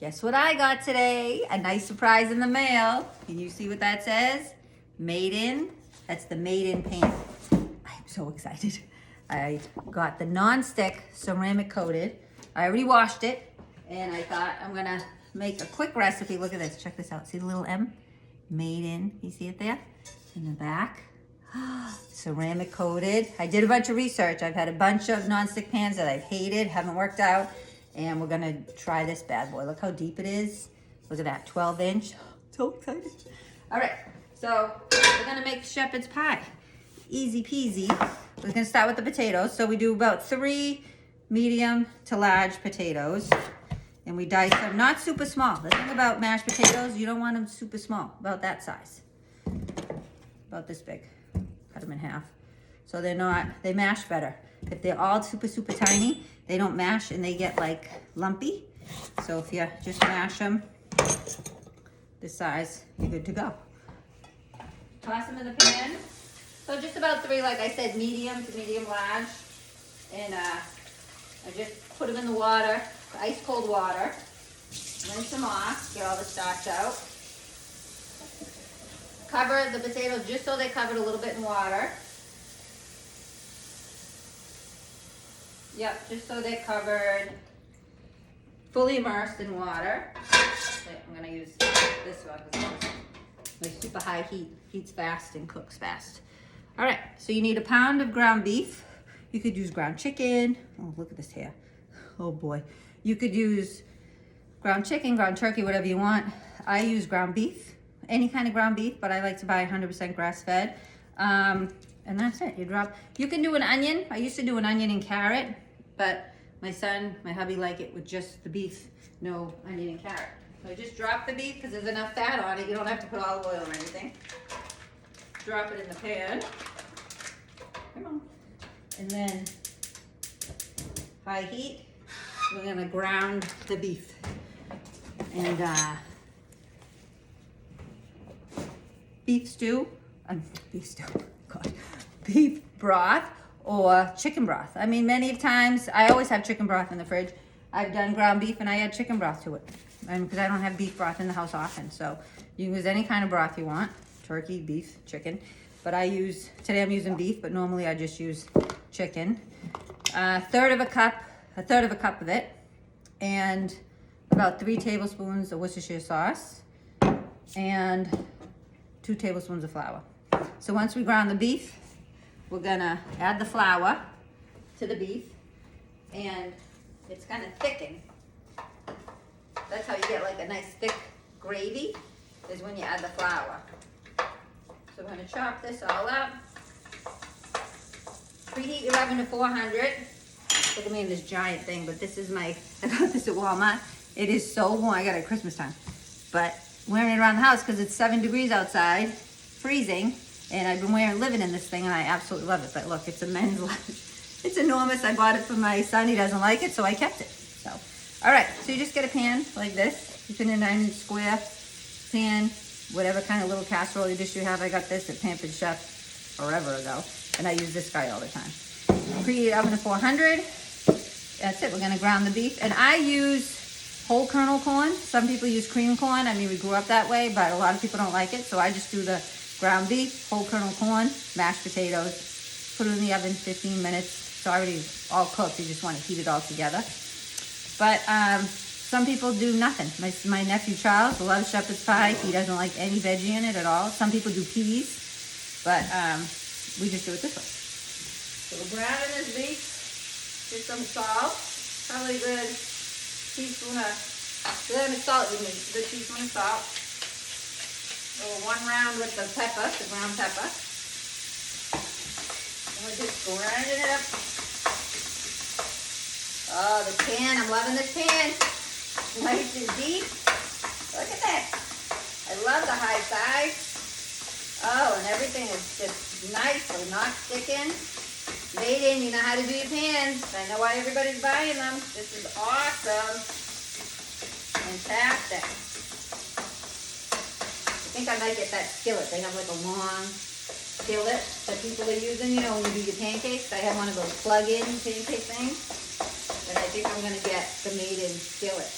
Guess what I got today? A nice surprise in the mail. Can you see what that says? Made in. That's the made in pan. I'm so excited. I got the non-stick ceramic coated. I already washed it and I thought I'm gonna make a quick recipe. Look at this, check this out. See the little M? Made in, you see it there? In the back. Ceramic coated. I did a bunch of research. I've had a bunch of non-stick pans that I've hated, haven't worked out. And we're gonna try this bad boy. Look how deep it is. Look at that, 12-inch. So excited. All right, so we're gonna make shepherd's pie. Easy peasy. We're gonna start with the potatoes. So we do about 3 medium to large potatoes. And we dice them, not super small. The thing about mashed potatoes, you don't want them super small, about that size. About this big. Cut them in half. So they're not, they mash better. If they're all super, super tiny, they don't mash and they get like lumpy. So if you just mash them this size, you're good to go. Toss them in the pan. So just about 3, like I said, medium to medium large. And I just put them in the water, ice cold water. Rinse them off, get all the starch out. Cover the potatoes just so they're covered a little bit in water. Yep, just so they're covered, fully immersed in water. Okay, I'm gonna use this one because it's super high heat, heats fast and cooks fast. All right, so you need 1 pound of ground beef. You could use ground chicken. Oh, look at this hair. Oh boy. You could use ground chicken, ground turkey, whatever you want. I use ground beef, any kind of ground beef, but I like to buy 100% grass-fed. And that's it, you can do an onion. I used to do an onion and carrot, but my son, my hubby like it with just the beef, no onion and carrot. So I just drop the beef because there's enough fat on it. You don't have to put olive oil or anything. Drop it in the pan. Come on. And then high heat, we're gonna ground the beef. And beef stew, God, beef broth or chicken broth. I mean, many times, I always have chicken broth in the fridge. I've done ground beef and I add chicken broth to it. And because I don't have beef broth in the house often. So you can use any kind of broth you want, turkey, beef, chicken. But today I'm using beef, but normally I just use chicken. A third of a cup of it. And about 3 tablespoons of Worcestershire sauce. And 2 tablespoons of flour. So once we ground the beef, we're gonna add the flour to the beef, and it's gonna thicken. That's how you get like a nice thick gravy, is when you add the flour. So we're gonna chop this all up. Preheat 11 to 400. Look at me in this giant thing, but this is I got this at Walmart. It is so warm, I got it at Christmas time. But wearing it around the house because it's 7 degrees outside, freezing, and I've been living in this thing and I absolutely love it. But look, it's a men's large. It's enormous. I bought it for my son. He doesn't like it, so I kept it. So, all right, so you just get a pan like this. You put in a 9-inch square pan, whatever kind of little casserole dish you have. I got this at Pampered Chef forever ago, and I use this guy all the time. Preheat oven to 400. That's it. We're gonna ground the beef, and I use whole kernel corn. Some people use cream corn. I mean, we grew up that way, but a lot of people don't like it. So I just do the ground beef, whole kernel corn, mashed potatoes, put it in the oven 15 minutes. It's already all cooked. You just want to heat it all together. But some people do nothing. My nephew Charles loves shepherd's pie. He doesn't like any veggie in it at all. Some people do peas, but we just do it this way. So we're browning this beef. Get some salt, probably a good teaspoon of salt, a good teaspoon of salt. So 1 round with the pepper, the ground pepper. And we're just grinding it up. Oh, the pan, I'm loving this pan. Nice and deep. Look at that. I love the high sides. Oh, and everything is just nice, so not sticking. Made in, you know how to do your pans. I know why everybody's buying them. This is awesome. Fantastic. I think I might get that skillet. They have like a long skillet that people are using, you know, when you do your pancakes. I have one of those plug-in pancake things. And I think I'm going to get the made-in skillet.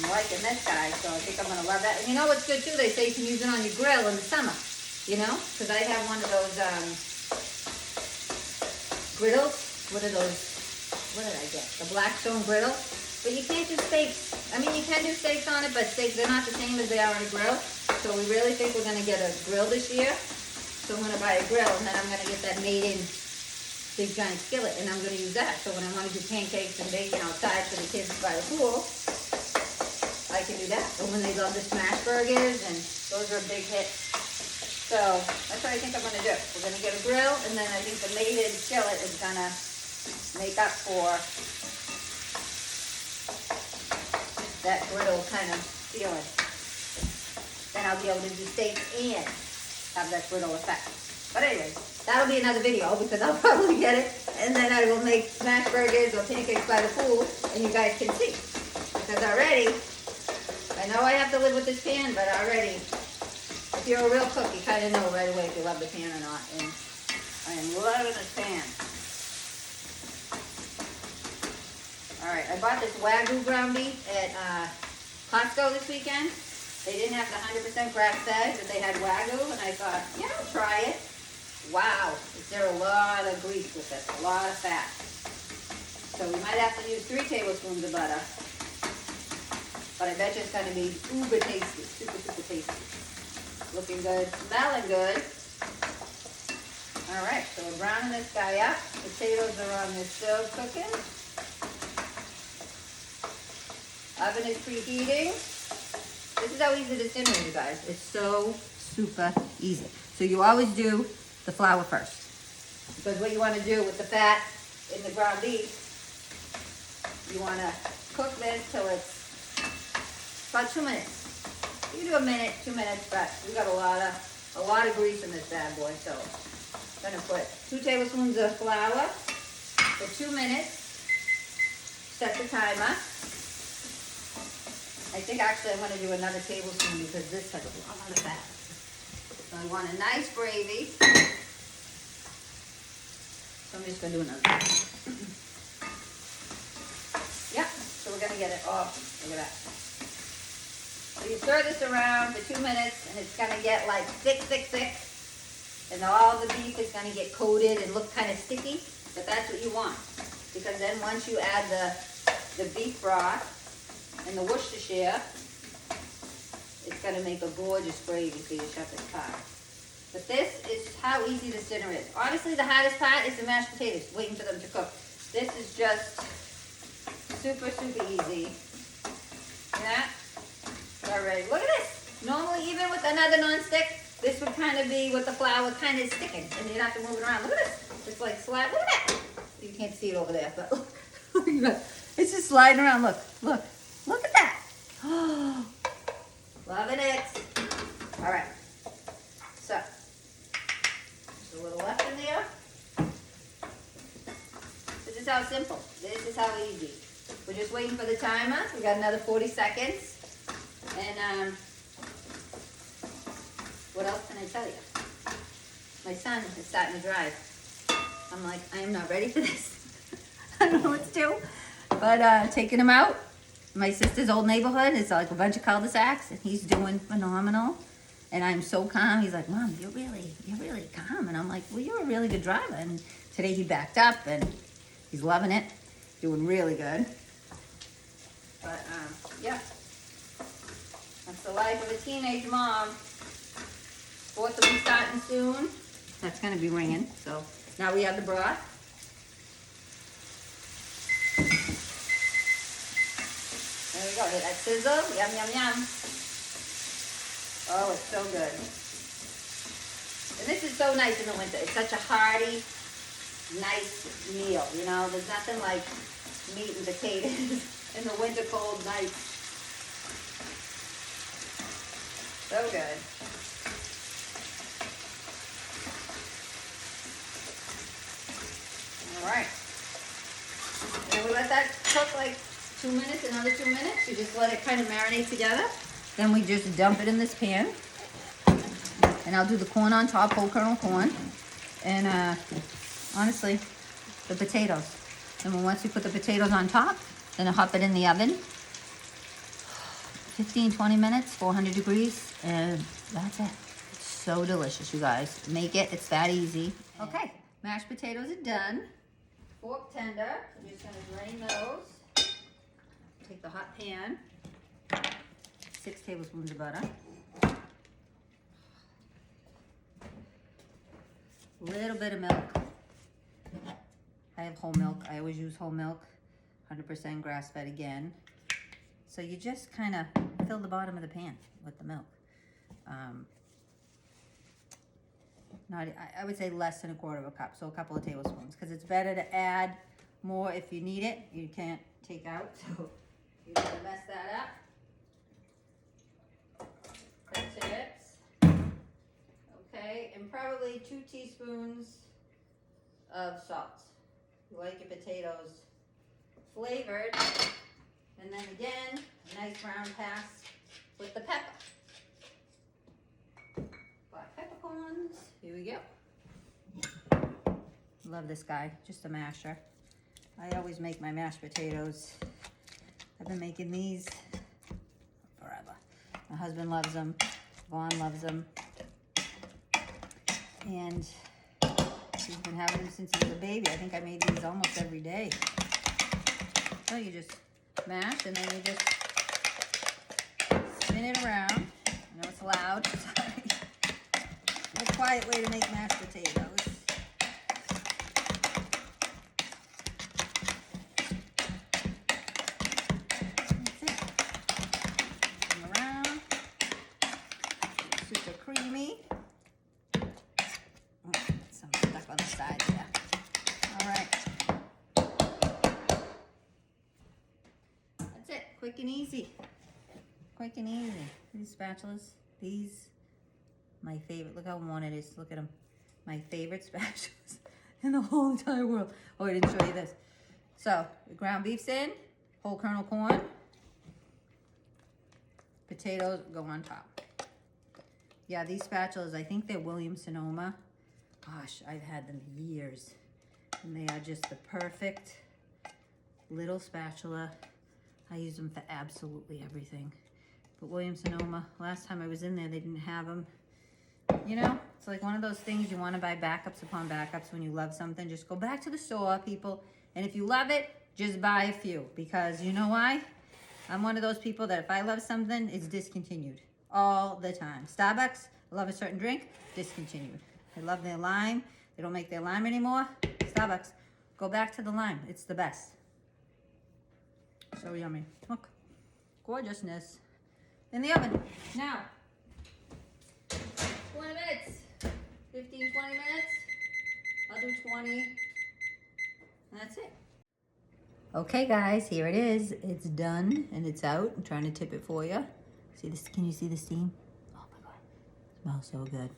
I'm liking this guy, so I think I'm gonna love that. And you know what's good too? They say you can use it on your grill in the summer, you know? Because I have one of those griddles. What are those? What did I get? The Blackstone griddle. But you can't do steaks. I mean, you can do steaks on it, but steaks, they're not the same as they are on a grill. So we really think we're gonna get a grill this year. So I'm gonna buy a grill, and then I'm gonna get that made-in big giant skillet, and I'm gonna use that. So when I wanna do pancakes and bacon outside for the kids by the pool, I can do that. And when they love the smash burgers, and those are a big hit. So that's what I think I'm gonna do. We're gonna get a grill, and then I think the made-in skillet is gonna make up for that griddle kind of feeling. Then I'll be able to do steaks and have that griddle effect. But anyways, that'll be another video because I'll probably get it, and then I will make smash burgers or pancakes by the pool, and you guys can see. Because already, I know I have to live with this pan, but already, if you're a real cook, you kind of know right away if you love the pan or not. And I am loving this pan. All right, I bought this Wagyu ground beef at Costco this weekend. They didn't have the 100% grass-fed, but they had Wagyu, and I thought, yeah, I'll try it. Wow, is there a lot of grease with this, a lot of fat. So we might have to use 3 tablespoons of butter. But I bet you it's gonna be uber tasty, super, super tasty. Looking good, smelling good. All right, so we're browning this guy up. Potatoes are on the stove cooking. Oven is preheating. This is how easy this dinner is, you guys. It's so super easy. So you always do the flour first. Because what you want to do with the fat in the ground beef, you want to cook this till it's about 2 minutes. You can do a minute, 2 minutes, but we got a lot of grease in this bad boy. So I'm gonna put 2 tablespoons of flour for 2 minutes. Set the timer. I think actually I'm going to do another tablespoon because this has a lot of fat. So I want a nice gravy. So I'm just going to do another. Yeah, so we're going to get it off. Look at that. So you stir this around for 2 minutes and it's going to get like thick. And all the beef is going to get coated and look kind of sticky. But that's what you want. Because then once you add the beef broth, and the Worcestershire, it's going to make a gorgeous gravy for your shepherd's pie. But this is how easy this dinner is. Honestly, the hardest part is the mashed potatoes, waiting for them to cook. This is just super, super easy. Yeah? All right, look at this. Normally, even with another nonstick, this would kind of be with the flour kind of sticking, and you'd have to move it around. Look at this. It's like slide. Look at that. You can't see it over there, but look. It's just sliding around. Look. Look at that. Oh, loving it. All right. So, there's a little left in there. This is how simple. This is how easy. We're just waiting for the timer. We got another 40 seconds. And what else can I tell you? My son is starting to drive. I'm like, I am not ready for this. I don't know what to do. But taking him out. My sister's old neighborhood is like a bunch of cul-de-sacs, and he's doing phenomenal. And I'm so calm. He's like, Mom, you're really calm. And I'm like, well, you're a really good driver. And today he backed up, and he's loving it, doing really good. But yeah, that's the life of a teenage mom. Sports will be starting soon. That's gonna be ringing. So now we have the broth. There we go, hear that sizzle? Yum, yum, yum. Oh, it's so good. And this is so nice in the winter. It's such a hearty, nice meal, you know? There's nothing like meat and potatoes in the winter cold nights. So good. All right. And then we let that cook like 2 minutes, another 2 minutes. You just let it kind of marinate together. Then we just dump it in this pan. And I'll do the corn on top, whole kernel corn. And honestly, the potatoes. And then once we put the potatoes on top, then I'll hop it in the oven. 15, 20 minutes, 400 degrees, and that's it. It's so delicious, you guys. Make it, it's that easy. Okay, mashed potatoes are done. Fork tender, I'm just gonna drain those. Take the hot pan, 6 tablespoons of butter. Little bit of milk. I have whole milk. I always use whole milk. 100% grass-fed again. So you just kind of fill the bottom of the pan with the milk. I would say less than 1/4 cup, so a couple of tablespoons, because it's better to add more if you need it. You can't take out, so you're gonna mess that up. That's it. Okay, and probably 2 teaspoons of salt. You like your potatoes flavored. And then again, a nice brown pass with the pepper. Black peppercorns, here we go. Love this guy, just a masher. I always make my mashed potatoes. I've been making these forever. My husband loves them, Vaughn loves them. And he's been having them since he was a baby. I think I made these almost every day. So you just mash and then you just spin it around. I know it's loud, sorry. A quiet way to make mashed potatoes. That's it. Come around. Super creamy. Oh, some stuck on the side there. All right. Quick and easy. Quick and easy. These spatulas, these, my favorite. Look how worn it is. Look at them. My favorite spatulas in the whole entire world. Oh, I didn't show you this. So, the ground beef's in, whole kernel corn, potatoes go on top. Yeah, these spatulas, I think they're Williams-Sonoma. Gosh, I've had them years. And they are just the perfect little spatula. I use them for absolutely everything. But Williams-Sonoma, last time I was in there, they didn't have them. You know, it's like one of those things you want to buy backups upon backups when you love something. Just go back to the store, people. And if you love it, just buy a few. Because you know why? I'm one of those people that if I love something, it's discontinued. All the time. Starbucks, I love a certain drink, discontinued. I love their lime. They don't make their lime anymore. Starbucks, go back to the lime. It's the best. So yummy. Look, gorgeousness. In the oven. Now, 20 minutes. 15, 20 minutes. I'll do 20. And that's it. Okay, guys, here it is. It's done and it's out. I'm trying to tip it for you. See this? Can you see the steam? Oh my God. It smells so good.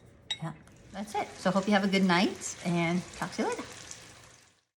Yeah, that's it. So hope you have a good night and talk to you later.